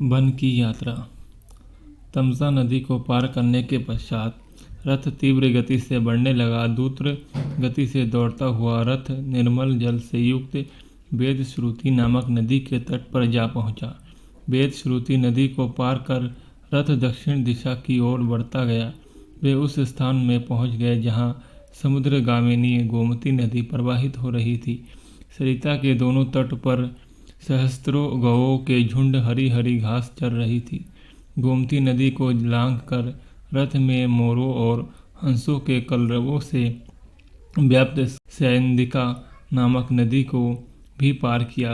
One की यात्रा। तमसा नदी को पार करने के पश्चात रथ तीव्र गति से बढ़ने लगा। द्रुत गति से दौड़ता हुआ रथ निर्मल जल से युक्त वेदश्रुति नामक नदी के तट पर जा पहुंचा। वेदश्रुति नदी को पार कर रथ दक्षिण दिशा की ओर बढ़ता गया। वे उस स्थान में पहुंच गए जहां समुद्रगामिनी गोमती नदी प्रवाहित हो रही थी। सरिता के दोनों तट पर सहस्त्रों गौओं के झुंड हरी हरी घास चर रही थी। गोमती नदी को लांघ कर रथ में मोरों और हंसों के कलरवों से व्याप्त सैंदिका नामक नदी को भी पार किया।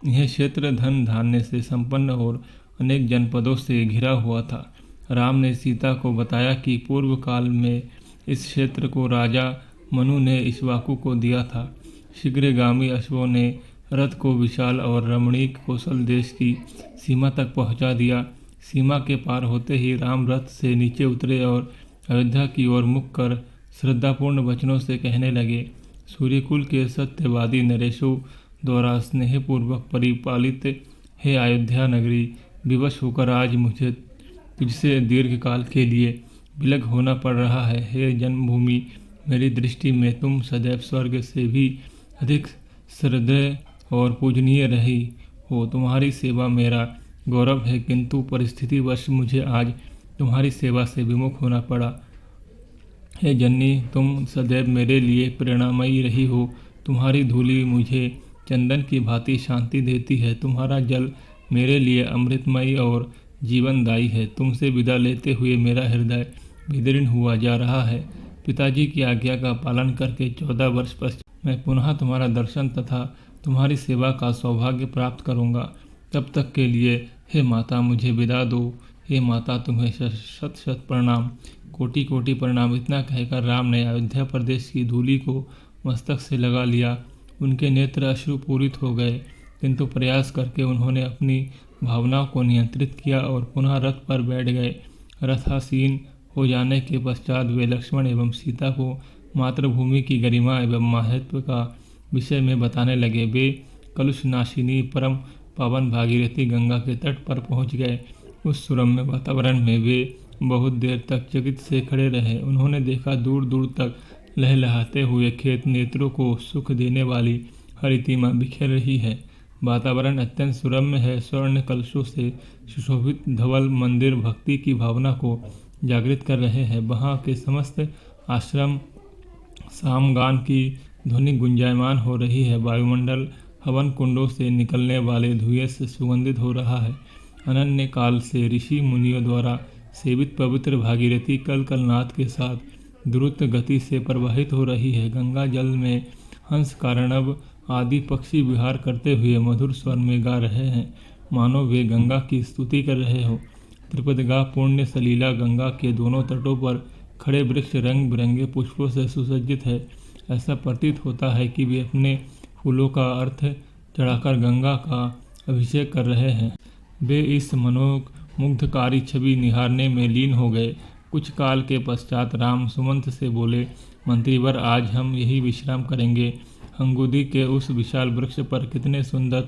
यह क्षेत्र धन धान्य से संपन्न और अनेक जनपदों से घिरा हुआ था। राम ने सीता को बताया कि पूर्व काल में इस क्षेत्र को राजा मनु ने इक्ष्वाकु को दिया था। शीघ्रगामी अश्वों ने रथ को विशाल और रमणीक कौशल देश की सीमा तक पहुंचा दिया। सीमा के पार होते ही राम रथ से नीचे उतरे और अयोध्या की ओर मुख कर श्रद्धापूर्ण वचनों से कहने लगे। सूर्यकुल के सत्यवादी नरेशों द्वारा स्नेहपूर्वक परिपालित हे अयोध्या नगरी, विवश होकर आज मुझे तुझसे दीर्घकाल के लिए विलग होना पड़ रहा है। हे जन्मभूमि, मेरी दृष्टि में तुम सदैव स्वर्ग से भी अधिक श्रद्धेय और पूजनीय रही हो। तुम्हारी सेवा मेरा गौरव है, किंतु परिस्थितिवश मुझे आज तुम्हारी सेवा से विमुख होना पड़ा। हे जननी, तुम सदैव मेरे लिए प्रेरणामयी रही हो। तुम्हारी धूलि मुझे चंदन की भांति शांति देती है। तुम्हारा जल मेरे लिए अमृतमयी और जीवनदायी है। तुमसे विदा लेते हुए मेरा हृदय विदीर्ण हुआ जा रहा है। पिताजी की आज्ञा का पालन करके 14 वर्ष पश्चात मैं पुनः तुम्हारा दर्शन तथा तुम्हारी सेवा का सौभाग्य प्राप्त करूंगा। तब तक के लिए हे माता, मुझे विदा दो। हे माता, तुम्हें शत शत प्रणाम, कोटि कोटि प्रणाम। इतना कहकर राम ने अयोध्या प्रदेश की धूलि को मस्तक से लगा लिया। उनके नेत्र अश्रुपूरित हो गए, किंतु प्रयास करके उन्होंने अपनी भावनाओं को नियंत्रित किया और पुनः रथ पर बैठ गए। रथासीन हो जाने के पश्चात वे लक्ष्मण एवं सीता को मातृभूमि की गरिमा एवं महत्व का विषय में बताने लगे। वे कलुषनाशिनी परम पावन भागीरथी गंगा के तट पर पहुंच गए। उस सुरम्य वातावरण में वे बहुत देर तक चकित से खड़े रहे। उन्होंने देखा दूर दूर तक लहलहाते हुए खेत, नेत्रों को सुख देने वाली हरितिमा बिखेर रही है। वातावरण अत्यंत सुरम्य है। स्वर्ण कलशों से सुशोभित धवल मंदिर भक्ति की भावना को जागृत कर रहे हैं। वहाँ के समस्त आश्रम सामगान की ध्वनि गुंजायमान हो रही है। वायुमंडल हवन कुंडों से निकलने वाले धुएं से सुगंधित हो रहा है। अनन्य काल से ऋषि मुनियों द्वारा सेवित पवित्र भागीरथी कल कलनाथ के साथ द्रुत गति से प्रवाहित हो रही है। गंगा जल में हंस, कार्णव आदि पक्षी विहार करते हुए मधुर स्वर में गा रहे हैं, मानो वे गंगा की स्तुति कर रहे हो। त्रिपदगा पुण्य सलीला गंगा के दोनों तटों पर खड़े वृक्ष रंग बिरंगे पुष्पों से सुसज्जित है। ऐसा प्रतीत होता है कि वे अपने फूलों का अर्थ चढ़ाकर गंगा का अभिषेक कर रहे हैं। वे इस मनोमुग्धकारी छवि निहारने में लीन हो गए। कुछ काल के पश्चात राम सुमंत से बोले, मंत्रीवर, आज हम यही विश्राम करेंगे। अंगुदी के उस विशाल वृक्ष पर कितने सुंदर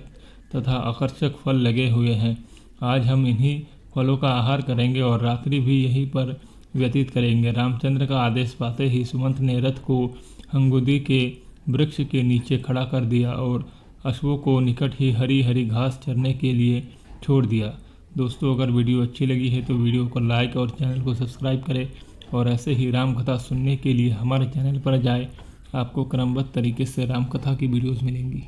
तथा आकर्षक फल लगे हुए हैं। आज हम इन्हीं फलों का आहार करेंगे और रात्रि भी यहीं पर व्यतीत करेंगे। रामचंद्र का आदेश पाते ही सुमंत ने रथ को अंगुदी के वृक्ष के नीचे खड़ा कर दिया और अश्वों को निकट ही हरी हरी घास चरने के लिए छोड़ दिया। दोस्तों, अगर वीडियो अच्छी लगी है तो वीडियो को लाइक और चैनल को सब्सक्राइब करें और ऐसे ही राम कथा सुनने के लिए हमारे चैनल पर जाएं। आपको क्रमबद्ध तरीके से राम कथा की वीडियोज़ मिलेंगी।